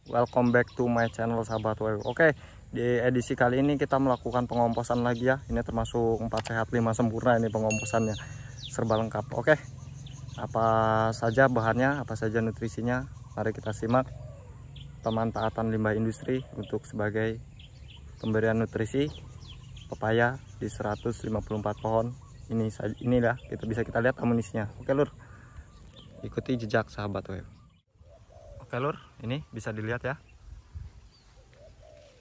welcome back to my channel sahabat WW. Oke, di edisi kali ini kita melakukan pengomposan lagi ya. Ini termasuk 4 sehat 5 sempurna ini pengomposannya, serba lengkap. Oke, apa saja bahannya, apa saja nutrisinya, mari kita simak. Pemanfaatan limbah industri untuk sebagai pemberian nutrisi pepaya di 154 pohon. Inilah kita lihat amunisinya. Oke lur, ikuti jejak sahabat WW. Oke lur, ini bisa dilihat ya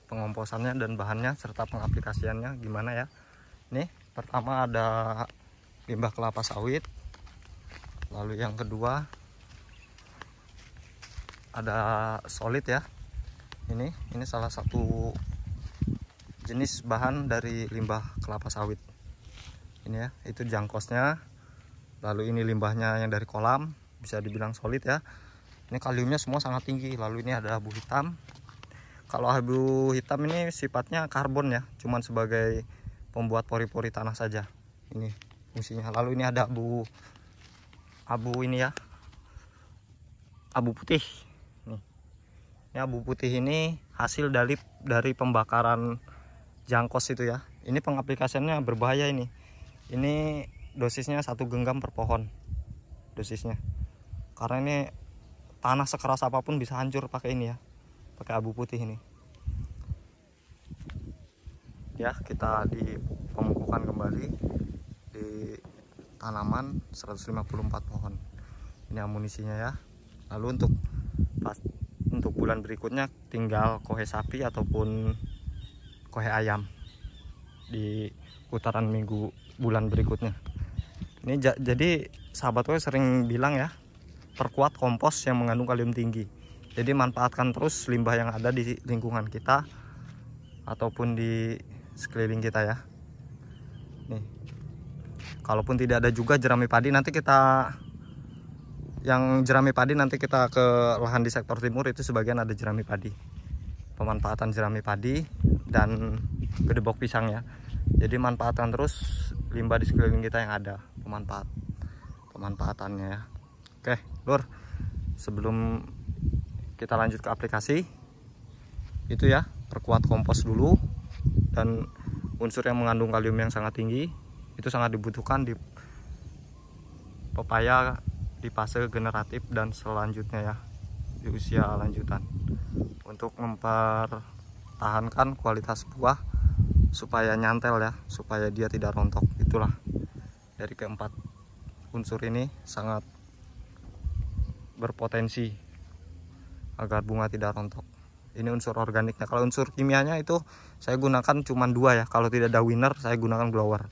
pengomposannya dan bahannya serta pengaplikasiannya gimana ya. Nih pertama ada limbah kelapa sawit, lalu yang kedua ada solid ya. Ini salah satu jenis bahan dari limbah kelapa sawit ini ya, itu jangkosnya. Lalu ini limbahnya yang dari kolam, bisa dibilang solid ya. Ini kaliumnya semua sangat tinggi. Lalu ini ada abu hitam. Kalau abu hitam ini sifatnya karbon ya, cuman sebagai pembuat pori-pori tanah saja. Ini fungsinya. Lalu ini ada abu ini ya, abu putih. Nih. Ini abu putih ini hasil dari pembakaran jangkos itu ya. Ini pengaplikasiannya berbahaya ini. Ini dosisnya 1 genggam per pohon dosisnya. Karena ini tanah sekeras apapun bisa hancur pakai ini ya, pakai abu putih ini ya. Kita di pemupukan kembali di tanaman 154 pohon. Ini amunisinya ya. Lalu untuk bulan berikutnya tinggal kohe sapi ataupun kohe ayam di putaran bulan berikutnya. Ini jadi sahabat gue sering bilang ya, perkuat kompos yang mengandung kalium tinggi. Jadi manfaatkan terus limbah yang ada di lingkungan kita ataupun di sekeliling kita ya. Nih, kalaupun tidak ada juga jerami padi, nanti kita ke lahan di sektor timur itu sebagian ada jerami padi. Pemanfaatan jerami padi dan gedebok pisang ya. Jadi manfaatkan terus limbah di sekeliling kita yang ada, pemanfaatannya ya. Oke lur, sebelum kita lanjut ke aplikasi itu ya, perkuat kompos dulu. Dan unsur yang mengandung kalium yang sangat tinggi itu sangat dibutuhkan di pepaya di fase generatif dan selanjutnya ya, di usia lanjutan, untuk mempertahankan kualitas buah supaya nyantel ya, supaya dia tidak rontok. Itulah dari keempat unsur ini sangat berpotensi agar bunga tidak rontok. Ini unsur organiknya. Kalau unsur kimianya itu saya gunakan cuma 2 ya. Kalau tidak ada winner saya gunakan blower,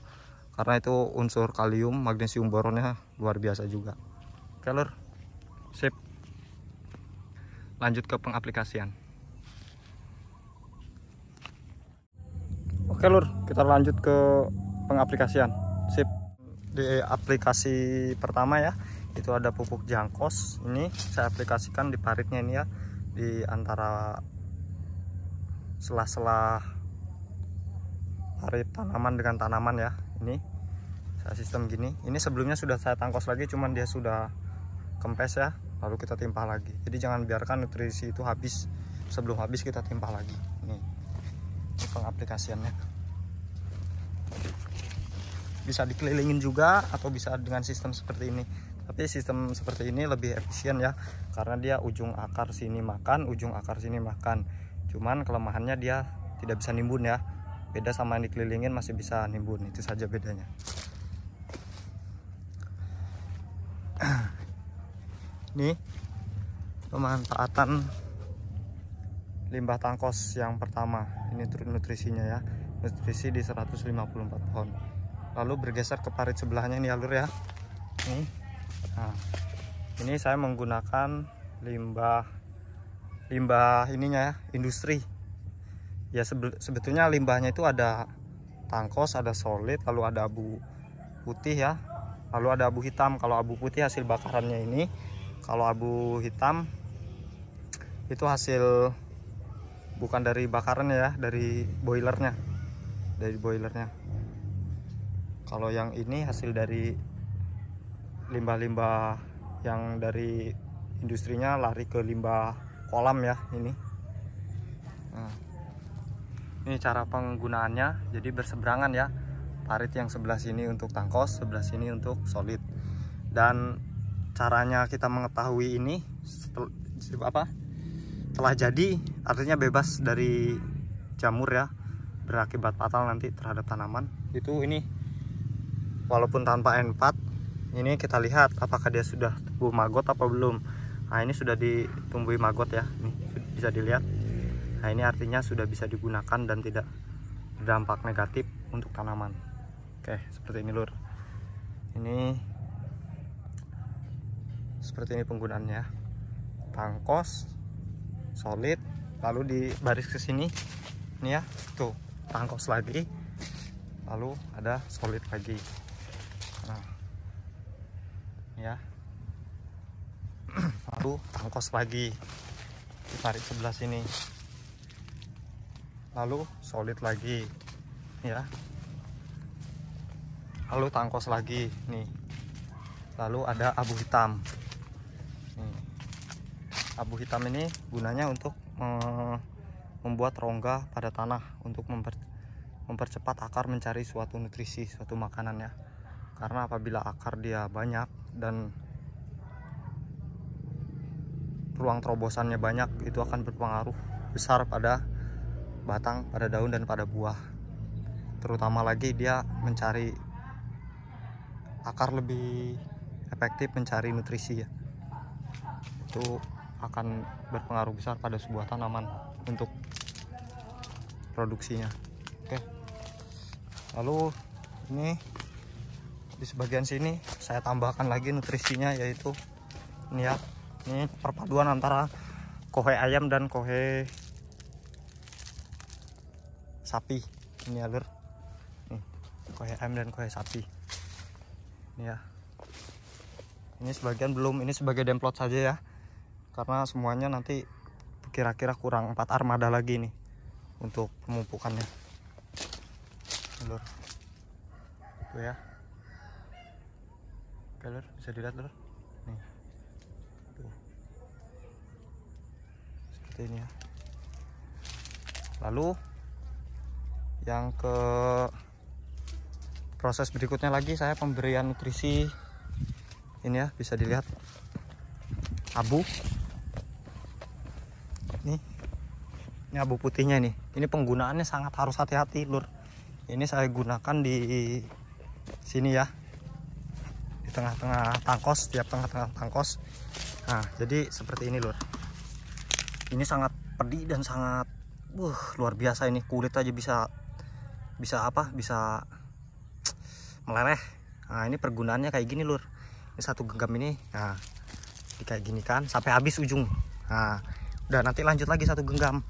karena itu unsur kalium, magnesium, boronnya luar biasa juga. Oke lur, sip, lanjut ke pengaplikasian. Oke lur, kita lanjut ke pengaplikasian. Sip. Di aplikasi pertama ya, itu ada pupuk jangkos. Ini saya aplikasikan di paritnya ini ya, di antara sela-sela parit tanaman dengan tanaman ya. Ini saya sistem gini. Ini sebelumnya sudah saya tangkos lagi, cuman dia sudah kempes ya, lalu kita timpah lagi. Jadi jangan biarkan nutrisi itu habis, sebelum habis kita timpah lagi. Ini pengaplikasiannya. Bisa dikelilingin juga atau bisa dengan sistem seperti ini. Tapi sistem seperti ini lebih efisien ya, karena dia ujung akar sini makan, ujung akar sini makan. Cuman kelemahannya dia tidak bisa nimbun ya. Beda sama yang dikelilingin masih bisa nimbun, itu saja bedanya. Ini pemanfaatan limbah tangkos yang pertama. Ini nutrisinya ya, nutrisi di 154 pohon. Lalu bergeser ke parit sebelahnya ini alur ya. Nah, ini saya menggunakan limbah ininya ya, industri ya. Sebetulnya limbahnya itu ada tangkos, ada solid, lalu ada abu putih ya, lalu ada abu hitam. Kalau abu putih hasil bakarannya ini, kalau abu hitam itu hasil bukan dari bakarannya ya, dari boilernya. Kalau yang ini hasil dari limbah-limbah yang dari industrinya lari ke limbah kolam ya. Ini Nah, ini cara penggunaannya, jadi berseberangan ya, parit yang sebelah sini untuk tangkos, sebelah sini untuk solid. Dan caranya kita mengetahui ini setelah jadi, artinya bebas dari jamur ya, berakibat fatal nanti terhadap tanaman. Itu ini walaupun tanpa N4, ini kita lihat apakah dia sudah tumbuh maggot apa belum. Nah, ini sudah ditumbuhi maggot ya, ini bisa dilihat. Nah, ini artinya sudah bisa digunakan dan tidak berdampak negatif untuk tanaman. Oke, seperti ini lur. Ini seperti ini penggunaannya. Tangkos, solid, lalu di baris ke sini. Ini ya, tuh tangkos lagi, lalu ada solid lagi. Nah, ya, lalu tangkos lagi ditarik sebelah sini, lalu solid lagi ya, lalu tangkos lagi nih, lalu ada abu hitam nih. Abu hitam ini gunanya untuk membuat rongga pada tanah untuk mempercepat akar mencari suatu nutrisi, suatu makanan ya. Karena apabila akar dia banyak dan ruang terobosannya banyak, itu akan berpengaruh besar pada batang, pada daun, dan pada buah. Terutama lagi dia mencari akar lebih efektif mencari nutrisi ya. Itu akan berpengaruh besar pada sebuah tanaman untuk produksinya. Oke. Lalu ini di sebagian sini saya tambahkan lagi nutrisinya, yaitu ini ya. Ini perpaduan antara kohe ayam dan kohe sapi. Ini alur. Nih, kohe ayam dan kohe sapi. Ini ya. Ini sebagian belum, ini sebagai demplot saja ya. Karena semuanya nanti kira-kira kurang 4 armada lagi nih untuk pemumpukannya. Alur. Itu ya. Oke, lur, bisa dilihat lur. Nih. Tuh. Seperti ini ya. Lalu yang ke proses berikutnya lagi, saya pemberian nutrisi. Ini ya, bisa dilihat abu. Ini abu putihnya nih. Ini penggunaannya sangat harus hati-hati lur. Ini saya gunakan di sini ya, di tengah-tengah tangkos, tiap tengah-tengah tangkos. Nah, jadi seperti ini lur. Ini sangat pedih dan sangat luar biasa. Ini kulit aja bisa meleleh. Nah, ini pergunaannya kayak gini lur. Ini satu genggam ini, nah kayak gini kan sampai habis ujung. Nah, udah nanti lanjut lagi satu genggam.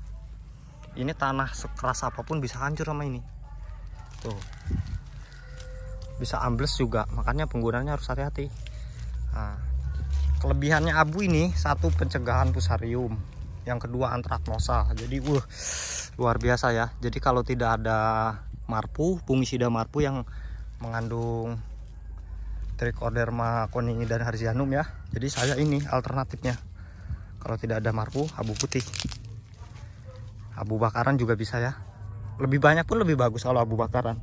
Ini tanah sekeras apapun bisa hancur sama ini. Tuh, bisa ambles juga, makanya penggunaannya harus hati-hati. Nah, kelebihannya abu ini, satu, pencegahan fusarium, yang kedua antraknosa. Jadi luar biasa ya. Jadi kalau tidak ada marpu, fungisida marpu yang mengandung Trichoderma conii dan Harzianum ya, jadi saya ini alternatifnya. Kalau tidak ada marpu, abu putih, abu bakaran juga bisa ya. Lebih banyak pun lebih bagus kalau abu bakaran.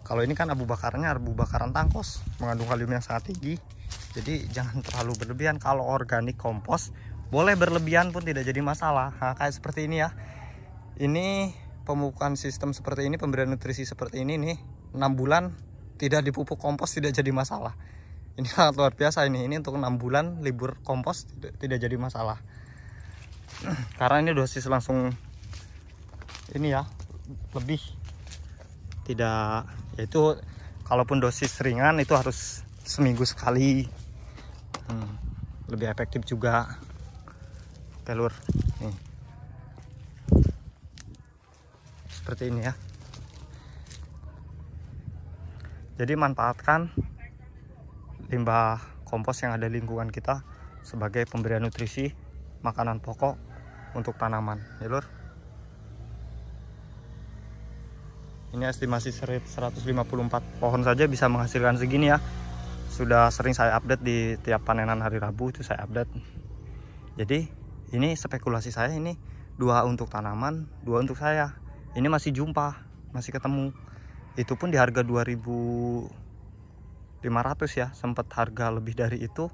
Kalau ini kan abu bakarannya abu bakaran tangkos, mengandung kalium yang sangat tinggi. Jadi jangan terlalu berlebihan. Kalau organik kompos boleh berlebihan pun tidak jadi masalah. Nah, kayak seperti ini ya. Ini pemupukan sistem seperti ini, pemberian nutrisi seperti ini nih, 6 bulan tidak dipupuk kompos tidak jadi masalah. Ini sangat luar biasa ini. Ini untuk 6 bulan libur kompos tidak jadi masalah. Karena ini dosis langsung ini ya, lebih tidak, yaitu kalaupun dosis ringan itu harus seminggu sekali. Lebih efektif juga. Oke lur, nih seperti ini ya. Jadi manfaatkan limbah kompos yang ada di lingkungan kita sebagai pemberian nutrisi, makanan pokok untuk tanaman ya lur. Ini estimasi 154 pohon saja bisa menghasilkan segini ya. Sudah sering saya update di tiap panenan hari Rabu, itu saya update. Jadi ini spekulasi saya, ini 2 untuk tanaman, 2 untuk saya. Ini masih jumpa, masih ketemu. Itu pun di harga 2.500 ya. Sempat harga lebih dari itu.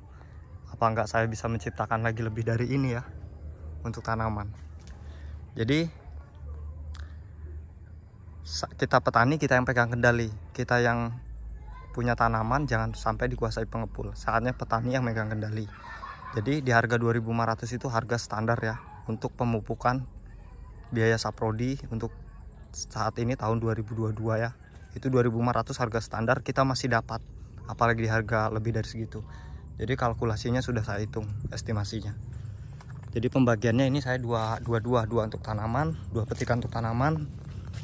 Apa enggak saya bisa menciptakan lagi lebih dari ini ya untuk tanaman. Jadi kita petani, kita yang pegang kendali, kita yang punya tanaman jangan sampai dikuasai pengepul. Saatnya petani yang megang kendali. Jadi di harga 2.500 itu harga standar ya untuk pemupukan biaya saprodi untuk saat ini tahun 2022 ya. Itu 2.500 harga standar kita masih dapat, apalagi di harga lebih dari segitu. Jadi kalkulasinya sudah saya hitung estimasinya. Jadi pembagiannya ini saya dua untuk tanaman, 2 petikan untuk tanaman,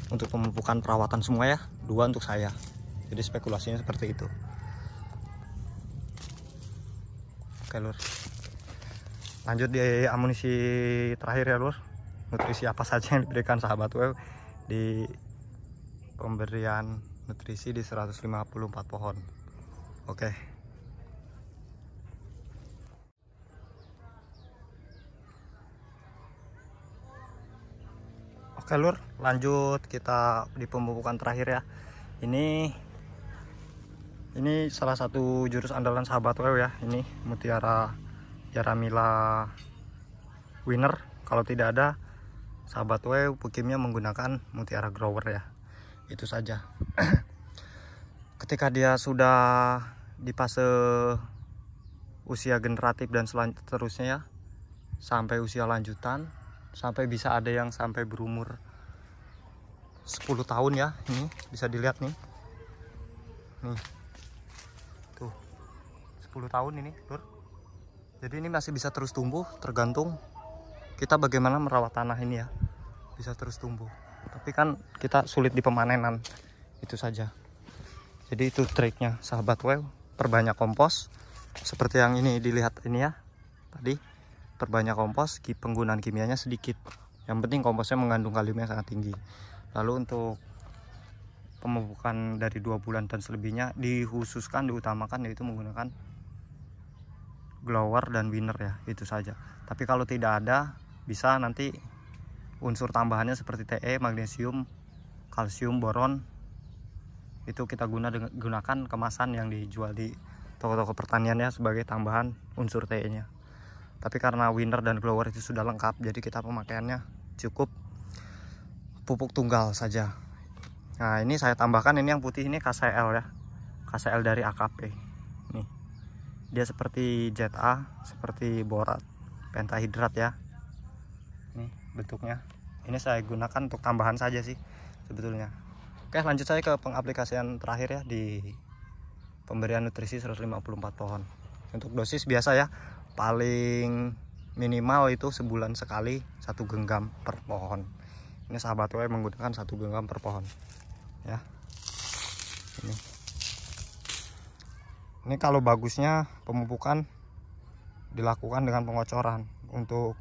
untuk pemupukan perawatan semua ya, 2 untuk saya. Jadi spekulasinya seperti itu. Oke lur, lanjut di amunisi terakhir ya lur. Nutrisi apa saja yang diberikan sahabat web di pemberian nutrisi di 154 pohon. Oke. Oke lur, lanjut kita di pemupukan terakhir ya. Ini salah satu jurus andalan sahabat web ya. Ini Mutiara Yaramila Winner. Kalau tidak ada, sahabat web pukimnya menggunakan Mutiara Grower ya. Itu saja. Ketika dia sudah di fase usia generatif dan seterusnya ya, sampai usia lanjutan, sampai bisa ada yang sampai berumur 10 tahun ya. Ini bisa dilihat nih tuh 10 tahun ini lur. Jadi ini masih bisa terus tumbuh, tergantung kita bagaimana merawat tanah ini ya. Bisa terus tumbuh, tapi kan kita sulit di pemanenan, itu saja. Jadi itu triknya sahabat web, perbanyak kompos seperti yang ini dilihat ini ya tadi. Perbanyak kompos, penggunaan kimianya sedikit. Yang penting komposnya mengandung kalium yang sangat tinggi. Lalu untuk pemupukan dari 2 bulan dan selebihnya diutamakan yaitu menggunakan Grower dan Winner ya, itu saja. Tapi kalau tidak ada, bisa nanti unsur tambahannya seperti Te, magnesium, kalsium, boron. Itu kita gunakan kemasan yang dijual di toko-toko pertanian ya sebagai tambahan unsur Te-nya. Tapi karena Winner dan Grower itu sudah lengkap, jadi kita pemakaiannya cukup pupuk tunggal saja. Nah ini saya tambahkan, ini yang putih ini KCL ya, KCL dari AKP. Nih, dia seperti ZA, seperti borat pentahidrat ya. Nih bentuknya. Ini saya gunakan untuk tambahan saja sih sebetulnya. Oke, lanjut saya ke pengaplikasian terakhir ya di pemberian nutrisi 154 pohon. Untuk dosis biasa ya, paling minimal itu sebulan sekali 1 genggam per pohon. Ini sahabat web menggunakan 1 genggam per pohon ya. Ini kalau bagusnya pemupukan dilakukan dengan pengocoran. Untuk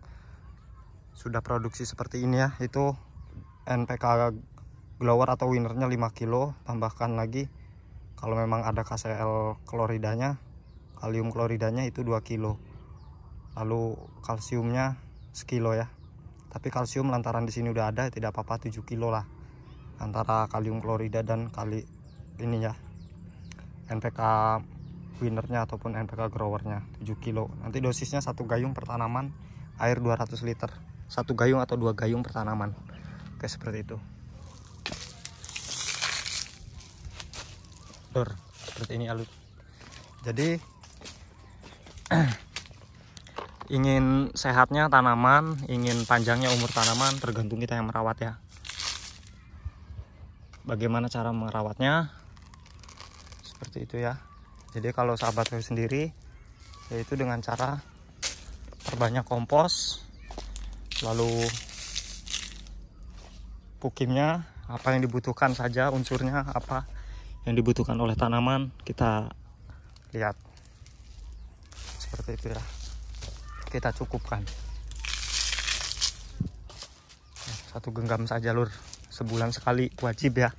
sudah produksi seperti ini ya, itu NPK Grower atau Winnernya 5 kilo, tambahkan lagi kalau memang ada KCL kloridanya, kalium kloridanya itu 2 kilo. Lalu kalsiumnya sekilo ya. Tapi kalsium lantaran di sini udah ada, tidak apa-apa 7 kilo lah. Antara kalium klorida dan ini ya, NPK Winnernya ataupun NPK Growernya 7 kilo. Nanti dosisnya 1 gayung per tanaman, air 200 liter. 1 gayung atau 2 gayung per tanaman. Oke, seperti itu. Seperti ini alut. Jadi ingin sehatnya tanaman, ingin panjangnya umur tanaman, tergantung kita yang merawat ya. Bagaimana cara merawatnya? Seperti itu ya. Jadi kalau sahabat saya sendiri, yaitu dengan cara perbanyak kompos, lalu pukimnya apa yang dibutuhkan saja, unsurnya apa yang dibutuhkan oleh tanaman kita lihat. Seperti itu ya. Kita cukupkan 1 genggam saja lur, sebulan sekali wajib ya.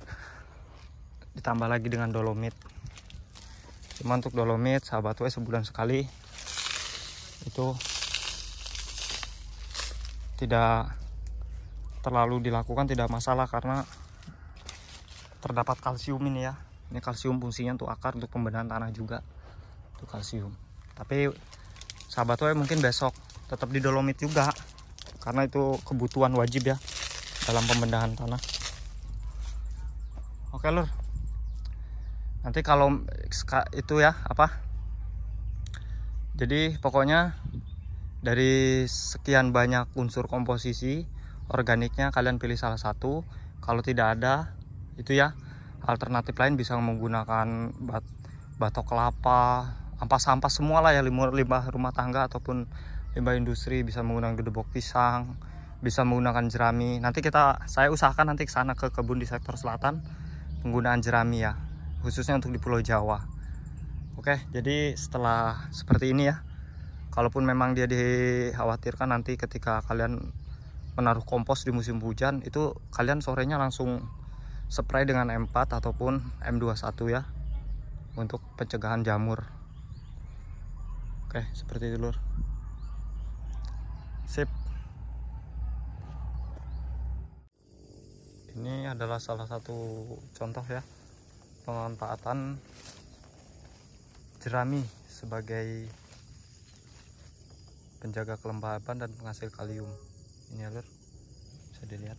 Ditambah lagi dengan dolomit. Cuma untuk dolomit sahabat web sebulan sekali itu tidak terlalu dilakukan tidak masalah karena terdapat kalsium ini ya. Ini kalsium fungsinya untuk akar, untuk pembenahan tanah juga, untuk kalsium. Tapi sahabat WE mungkin besok tetap di dolomit juga karena itu kebutuhan wajib ya dalam pembenahan tanah. Oke lur, nanti kalau itu ya jadi pokoknya dari sekian banyak unsur komposisi organiknya kalian pilih salah satu. Kalau tidak ada itu ya, alternatif lain bisa menggunakan batok kelapa, sampah semua lah ya, limbah rumah tangga ataupun limbah industri, bisa menggunakan gedebok pisang, bisa menggunakan jerami. Nanti saya usahakan nanti ke sana ke kebun di sektor selatan penggunaan jerami ya, khususnya untuk di Pulau Jawa. Oke, jadi setelah seperti ini ya, kalaupun memang dia dikhawatirkan nanti ketika kalian menaruh kompos di musim hujan, itu kalian sorenya langsung spray dengan M4 ataupun M21 ya, untuk pencegahan jamur. Oke, seperti itu lur. Sip. Ini adalah salah satu contoh ya pemanfaatan jerami sebagai penjaga kelembaban dan penghasil kalium. Ini ya lur, bisa dilihat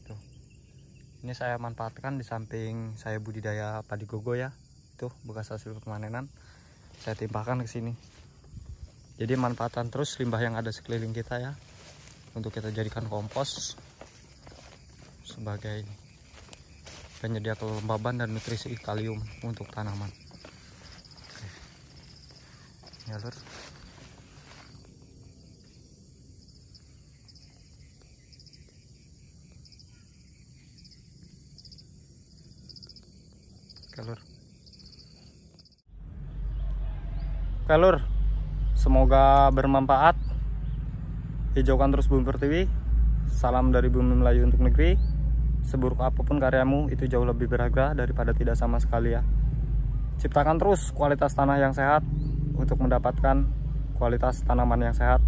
tuh. Ini saya manfaatkan di samping saya budidaya padi gogo ya, tuh bekas hasil pemanenan saya timpahkan ke sini. Jadi manfaatkan terus limbah yang ada sekeliling kita ya, untuk kita jadikan kompos sebagai penyedia kelembaban dan nutrisi kalium untuk tanaman. Oke. Ya lur. Oke lur. Oke lur, semoga bermanfaat. Hijaukan terus Bumi Pertiwi. Salam dari Bumi Melayu untuk negeri. Seburuk apapun karyamu, itu jauh lebih berharga daripada tidak sama sekali ya. Ciptakan terus kualitas tanah yang sehat untuk mendapatkan kualitas tanaman yang sehat.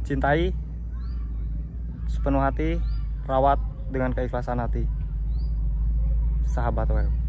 Cintai sepenuh hati, rawat dengan keikhlasan hati. Sahabat WE.